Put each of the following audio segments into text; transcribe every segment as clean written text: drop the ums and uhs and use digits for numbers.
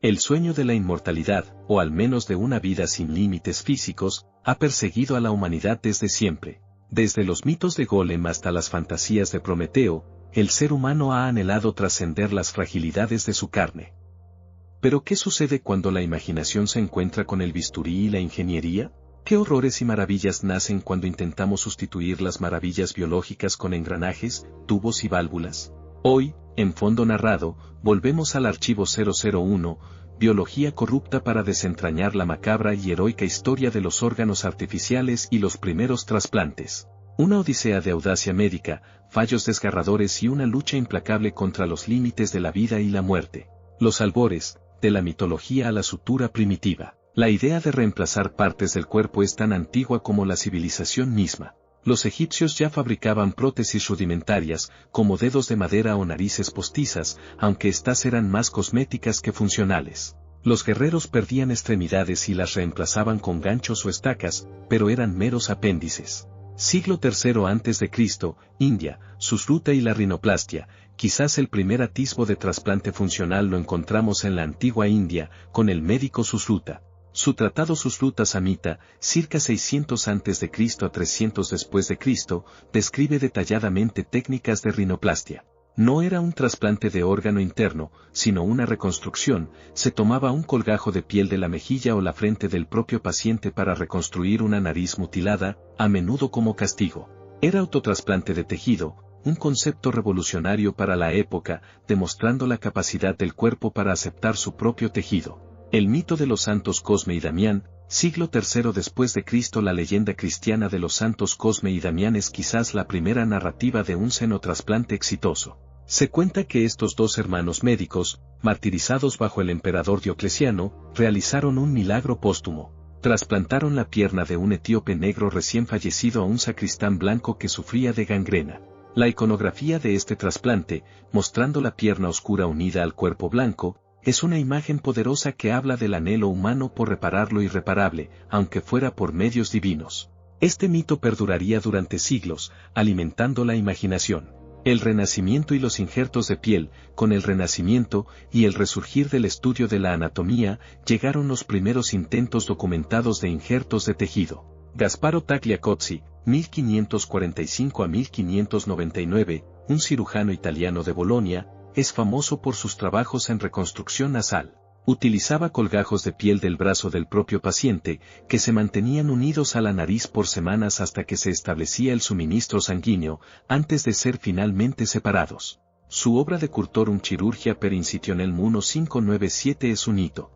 El sueño de la inmortalidad, o al menos de una vida sin límites físicos, ha perseguido a la humanidad desde siempre. Desde los mitos de Golem hasta las fantasías de Prometeo, el ser humano ha anhelado trascender las fragilidades de su carne. ¿Pero qué sucede cuando la imaginación se encuentra con el bisturí y la ingeniería? ¿Qué horrores y maravillas nacen cuando intentamos sustituir las maravillas biológicas con engranajes, tubos y válvulas? Hoy, en Fondo Narrado, volvemos al archivo 001, Biología corrupta, para desentrañar la macabra y heroica historia de los órganos artificiales y los primeros trasplantes. Una odisea de audacia médica, fallos desgarradores y una lucha implacable contra los límites de la vida y la muerte. Los albores, de la mitología a la sutura primitiva. La idea de reemplazar partes del cuerpo es tan antigua como la civilización misma. Los egipcios ya fabricaban prótesis rudimentarias, como dedos de madera o narices postizas, aunque éstas eran más cosméticas que funcionales. Los guerreros perdían extremidades y las reemplazaban con ganchos o estacas, pero eran meros apéndices. Siglo III a.C., India, Susruta y la rinoplastia. Quizás el primer atisbo de trasplante funcional lo encontramos en la antigua India, con el médico Susruta. Su tratado Susruta Samhita, circa 600 a.C. a 300 después de Cristo, describe detalladamente técnicas de rinoplastia. No era un trasplante de órgano interno, sino una reconstrucción. Se tomaba un colgajo de piel de la mejilla o la frente del propio paciente para reconstruir una nariz mutilada, a menudo como castigo. Era autotrasplante de tejido, un concepto revolucionario para la época, demostrando la capacidad del cuerpo para aceptar su propio tejido. El mito de los santos Cosme y Damián, siglo III después de Cristo. La leyenda cristiana de los santos Cosme y Damián es quizás la primera narrativa de un senotrasplante exitoso. Se cuenta que estos dos hermanos médicos, martirizados bajo el emperador Diocleciano, realizaron un milagro póstumo. Trasplantaron la pierna de un etíope negro recién fallecido a un sacristán blanco que sufría de gangrena. La iconografía de este trasplante, mostrando la pierna oscura unida al cuerpo blanco, es una imagen poderosa que habla del anhelo humano por reparar lo irreparable, aunque fuera por medios divinos. Este mito perduraría durante siglos, alimentando la imaginación. El Renacimiento y los injertos de piel. Con el Renacimiento y el resurgir del estudio de la anatomía, llegaron los primeros intentos documentados de injertos de tejido. Gasparo Tagliacozzi, 1545 a 1599, un cirujano italiano de Bolonia, es famoso por sus trabajos en reconstrucción nasal. Utilizaba colgajos de piel del brazo del propio paciente, que se mantenían unidos a la nariz por semanas hasta que se establecía el suministro sanguíneo, antes de ser finalmente separados. Su obra de Curtorum Chirurgia per Incitione 1597 es un hito.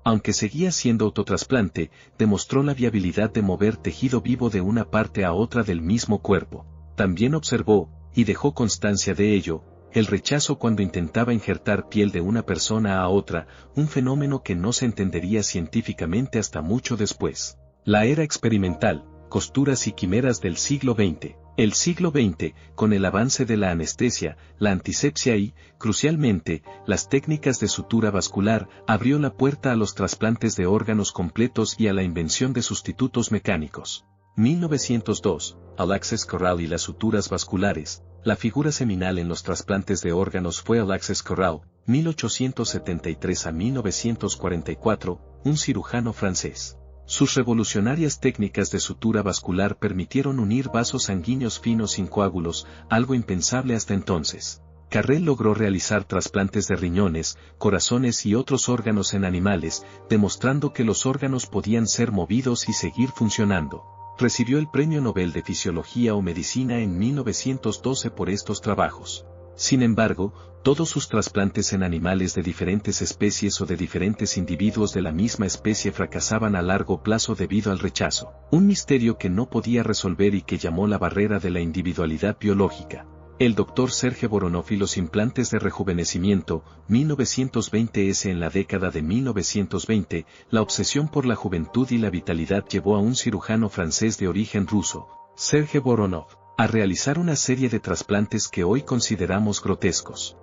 Aunque seguía siendo autotrasplante, demostró la viabilidad de mover tejido vivo de una parte a otra del mismo cuerpo. También observó, y dejó constancia de ello, el rechazo cuando intentaba injertar piel de una persona a otra, un fenómeno que no se entendería científicamente hasta mucho después. La era experimental, costuras y quimeras del siglo XX. El siglo XX, con el avance de la anestesia, la antisepsia y, crucialmente, las técnicas de sutura vascular, abrió la puerta a los trasplantes de órganos completos y a la invención de sustitutos mecánicos. 1902, Al Access Corral y las suturas vasculares. La figura seminal en los trasplantes de órganos fue Al Access Corral, 1873 a 1944, un cirujano francés. Sus revolucionarias técnicas de sutura vascular permitieron unir vasos sanguíneos finos sin coágulos, algo impensable hasta entonces. Carrel logró realizar trasplantes de riñones, corazones y otros órganos en animales, demostrando que los órganos podían ser movidos y seguir funcionando. Recibió el Premio Nobel de Fisiología o Medicina en 1912 por estos trabajos. Sin embargo, todos sus trasplantes en animales de diferentes especies o de diferentes individuos de la misma especie fracasaban a largo plazo debido al rechazo, un misterio que no podía resolver y que llamó la barrera de la individualidad biológica. El Dr. Serge Voronov y los implantes de rejuvenecimiento, 1920. En la década de 1920, la obsesión por la juventud y la vitalidad llevó a un cirujano francés de origen ruso, Serge Voronov, a realizar una serie de trasplantes que hoy consideramos grotescos.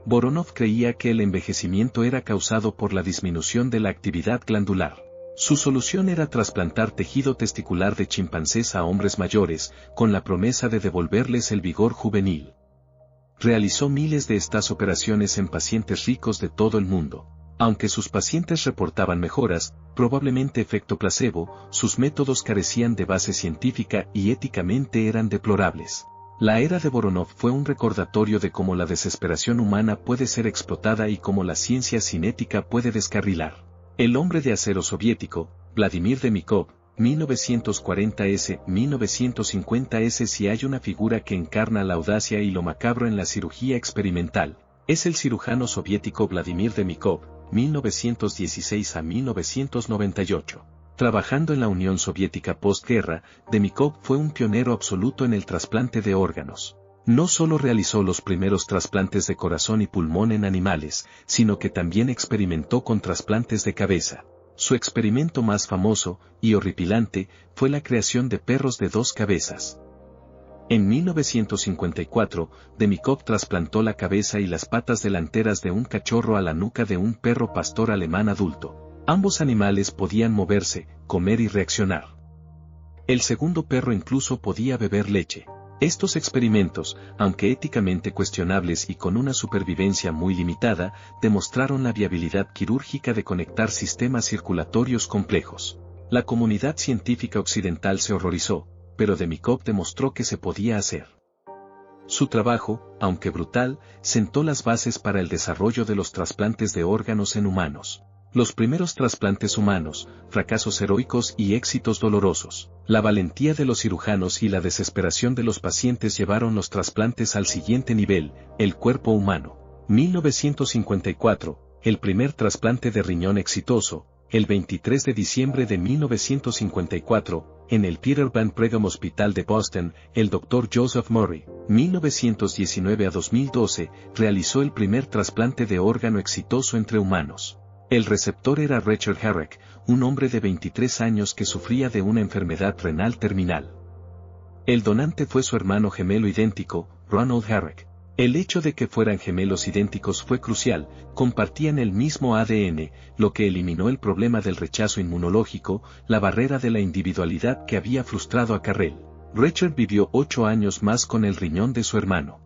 Voronov creía que el envejecimiento era causado por la disminución de la actividad glandular. Su solución era trasplantar tejido testicular de chimpancés a hombres mayores, con la promesa de devolverles el vigor juvenil. Realizó miles de estas operaciones en pacientes ricos de todo el mundo. Aunque sus pacientes reportaban mejoras, probablemente efecto placebo, sus métodos carecían de base científica y éticamente eran deplorables. La era de Voronov fue un recordatorio de cómo la desesperación humana puede ser explotada y cómo la ciencia sin ética puede descarrilar. El hombre de acero soviético, Vladimir Demikov, 1940-1950. Si hay una figura que encarna la audacia y lo macabro en la cirugía experimental, es el cirujano soviético Vladimir Demikov, 1916-1998. Trabajando en la Unión Soviética postguerra, Demikov fue un pionero absoluto en el trasplante de órganos. No solo realizó los primeros trasplantes de corazón y pulmón en animales, sino que también experimentó con trasplantes de cabeza. Su experimento más famoso, y horripilante, fue la creación de perros de 2 cabezas. En 1954, Demikov trasplantó la cabeza y las patas delanteras de un cachorro a la nuca de un perro pastor alemán adulto. Ambos animales podían moverse, comer y reaccionar. El segundo perro incluso podía beber leche. Estos experimentos, aunque éticamente cuestionables y con una supervivencia muy limitada, demostraron la viabilidad quirúrgica de conectar sistemas circulatorios complejos. La comunidad científica occidental se horrorizó, pero Demikov demostró que se podía hacer. Su trabajo, aunque brutal, sentó las bases para el desarrollo de los trasplantes de órganos en humanos. Los primeros trasplantes humanos, fracasos heroicos y éxitos dolorosos. La valentía de los cirujanos y la desesperación de los pacientes llevaron los trasplantes al siguiente nivel, el cuerpo humano. 1954, el primer trasplante de riñón exitoso, el 23 de diciembre de 1954, en el Peter Van Brigham Hospital de Boston, el Dr. Joseph Murray, 1919-2012, realizó el primer trasplante de órgano exitoso entre humanos. El receptor era Richard Herrick, un hombre de 23 años que sufría de una enfermedad renal terminal. El donante fue su hermano gemelo idéntico, Ronald Herrick. El hecho de que fueran gemelos idénticos fue crucial, compartían el mismo ADN, lo que eliminó el problema del rechazo inmunológico, la barrera de la individualidad que había frustrado a Carrel. Richard vivió 8 años más con el riñón de su hermano.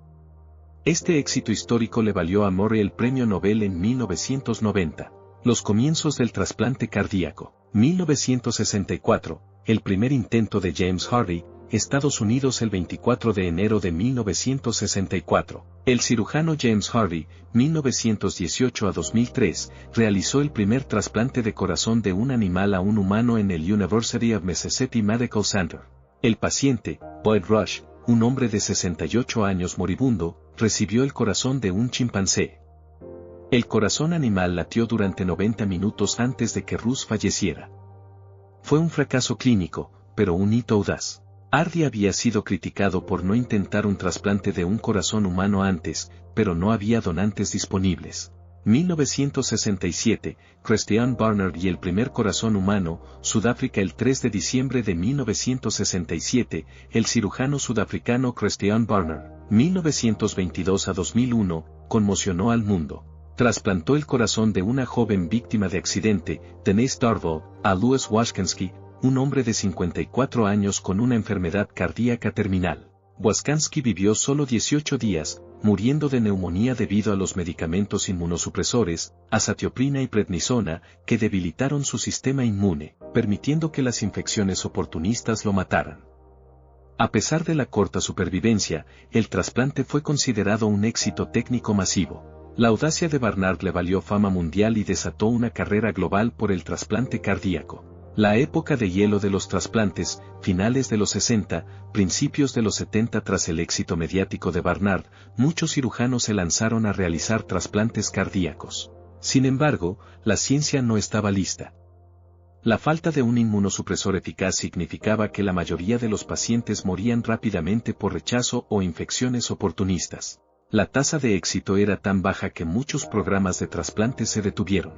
Este éxito histórico le valió a Murray el premio Nobel en 1990. Los comienzos del trasplante cardíaco. 1964, el primer intento de James Hardy, Estados Unidos. El 24 de enero de 1964, el cirujano James Hardy, 1918-2003, realizó el primer trasplante de corazón de un animal a un humano en el University of Mississippi Medical Center. El paciente, Boyd Rush, un hombre de 68 años moribundo, recibió el corazón de un chimpancé. El corazón animal latió durante 90 minutos antes de que Rush falleciera. Fue un fracaso clínico, pero un hito audaz. Hardy había sido criticado por no intentar un trasplante de un corazón humano antes, pero no había donantes disponibles. 1967, Christian Barnard y el primer corazón humano, Sudáfrica. El 3 de diciembre de 1967, el cirujano sudafricano Christian Barnard, 1922-2001, conmocionó al mundo. Trasplantó el corazón de una joven víctima de accidente, Denise Darvall, a Louis Washkansky, un hombre de 54 años con una enfermedad cardíaca terminal. Washkansky vivió solo 18 días, muriendo de neumonía debido a los medicamentos inmunosupresores, azatioprina y prednisona, que debilitaron su sistema inmune, permitiendo que las infecciones oportunistas lo mataran. A pesar de la corta supervivencia, el trasplante fue considerado un éxito técnico masivo. La audacia de Barnard le valió fama mundial y desató una carrera global por el trasplante cardíaco. La época de hielo de los trasplantes, finales de los 60, principios de los 70. Tras el éxito mediático de Barnard, muchos cirujanos se lanzaron a realizar trasplantes cardíacos. Sin embargo, la ciencia no estaba lista. La falta de un inmunosupresor eficaz significaba que la mayoría de los pacientes morían rápidamente por rechazo o infecciones oportunistas. La tasa de éxito era tan baja que muchos programas de trasplante se detuvieron.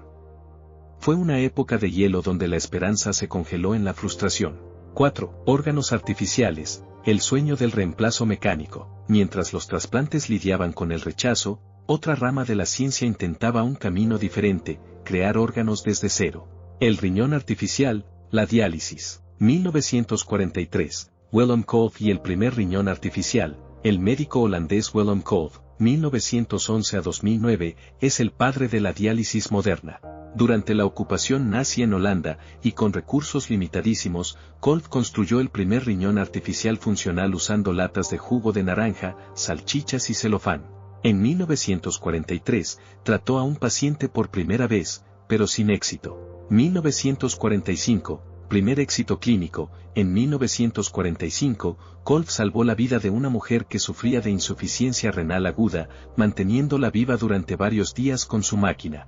Fue una época de hielo donde la esperanza se congeló en la frustración. 4. Órganos artificiales, el sueño del reemplazo mecánico. Mientras los trasplantes lidiaban con el rechazo, otra rama de la ciencia intentaba un camino diferente, crear órganos desde cero. El riñón artificial, la diálisis. 1943, Wilhelm Kolb y el primer riñón artificial, El médico holandés Willem Kolff, 1911 a 2009, es el padre de la diálisis moderna. Durante la ocupación nazi en Holanda, y con recursos limitadísimos, Kolff construyó el primer riñón artificial funcional usando latas de jugo de naranja, salchichas y celofán. En 1943, trató a un paciente por primera vez, pero sin éxito. 1945, primer éxito clínico. En 1945, Kolff salvó la vida de una mujer que sufría de insuficiencia renal aguda, manteniéndola viva durante varios días con su máquina.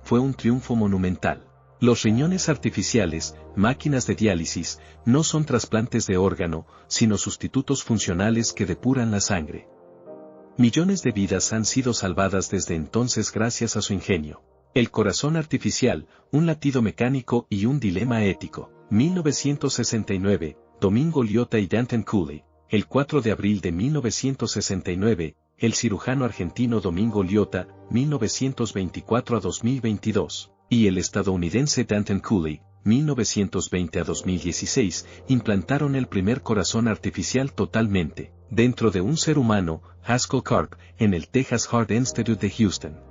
Fue un triunfo monumental. Los riñones artificiales, máquinas de diálisis, no son trasplantes de órgano, sino sustitutos funcionales que depuran la sangre. Millones de vidas han sido salvadas desde entonces gracias a su ingenio. El corazón artificial, un latido mecánico y un dilema ético. 1969, Domingo Liotta y Danton Cooley. El 4 de abril de 1969, el cirujano argentino Domingo Liotta, 1924 a 2022, y el estadounidense Danton Cooley, 1920 a 2016, implantaron el primer corazón artificial totalmente, dentro de un ser humano, Haskell Karp, en el Texas Heart Institute de Houston.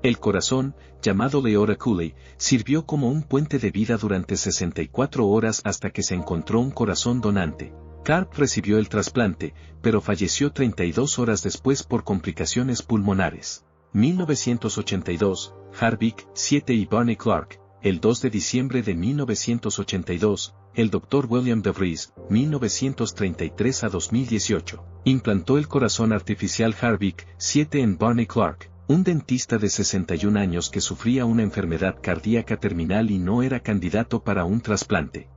El corazón, llamado Leora Cooley, sirvió como un puente de vida durante 64 horas hasta que se encontró un corazón donante. Karp recibió el trasplante, pero falleció 32 horas después por complicaciones pulmonares. 1982, Harvick, 7 y Barney Clark. El 2 de diciembre de 1982, el Dr. William DeVries, 1933 a 2018, implantó el corazón artificial Harvick, 7 en Barney Clark, un dentista de 61 años que sufría una enfermedad cardíaca terminal y no era candidato para un trasplante.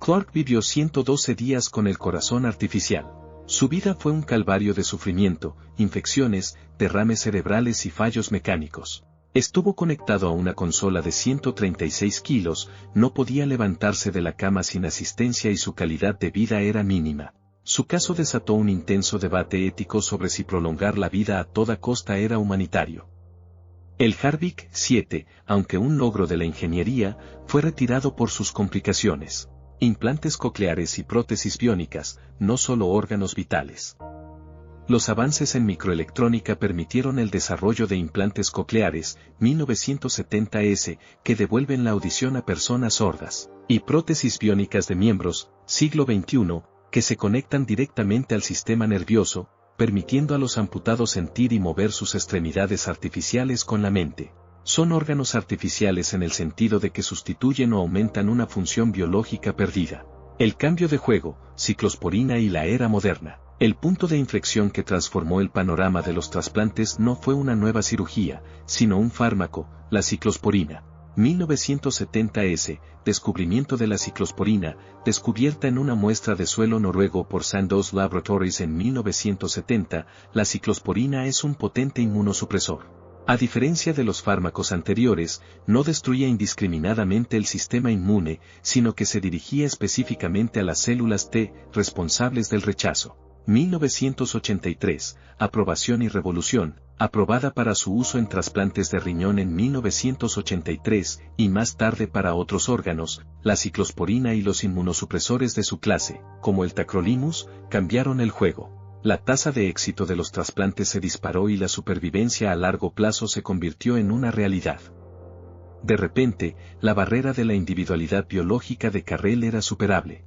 Clark vivió 112 días con el corazón artificial. Su vida fue un calvario de sufrimiento, infecciones, derrames cerebrales y fallos mecánicos. Estuvo conectado a una consola de 136 kilos, no podía levantarse de la cama sin asistencia y su calidad de vida era mínima. Su caso desató un intenso debate ético sobre si prolongar la vida a toda costa era humanitario. El Harvick 7, aunque un logro de la ingeniería, fue retirado por sus complicaciones. Implantes cocleares y prótesis biónicas, no solo órganos vitales. Los avances en microelectrónica permitieron el desarrollo de implantes cocleares, 1970s, que devuelven la audición a personas sordas, y prótesis biónicas de miembros, siglo XXI, que se conectan directamente al sistema nervioso, permitiendo a los amputados sentir y mover sus extremidades artificiales con la mente. Son órganos artificiales en el sentido de que sustituyen o aumentan una función biológica perdida. El cambio de juego, ciclosporina y la era moderna. El punto de inflexión que transformó el panorama de los trasplantes no fue una nueva cirugía, sino un fármaco, la ciclosporina. 1970s, descubrimiento de la ciclosporina, descubierta en una muestra de suelo noruego por Sandoz Laboratories en 1970, la ciclosporina es un potente inmunosupresor. A diferencia de los fármacos anteriores, no destruía indiscriminadamente el sistema inmune, sino que se dirigía específicamente a las células T, responsables del rechazo. 1983, aprobación y revolución, aprobada para su uso en trasplantes de riñón en 1983, y más tarde para otros órganos, la ciclosporina y los inmunosupresores de su clase, como el tacrolimus, cambiaron el juego. La tasa de éxito de los trasplantes se disparó y la supervivencia a largo plazo se convirtió en una realidad. De repente, la barrera de la individualidad biológica de Carrel era superable.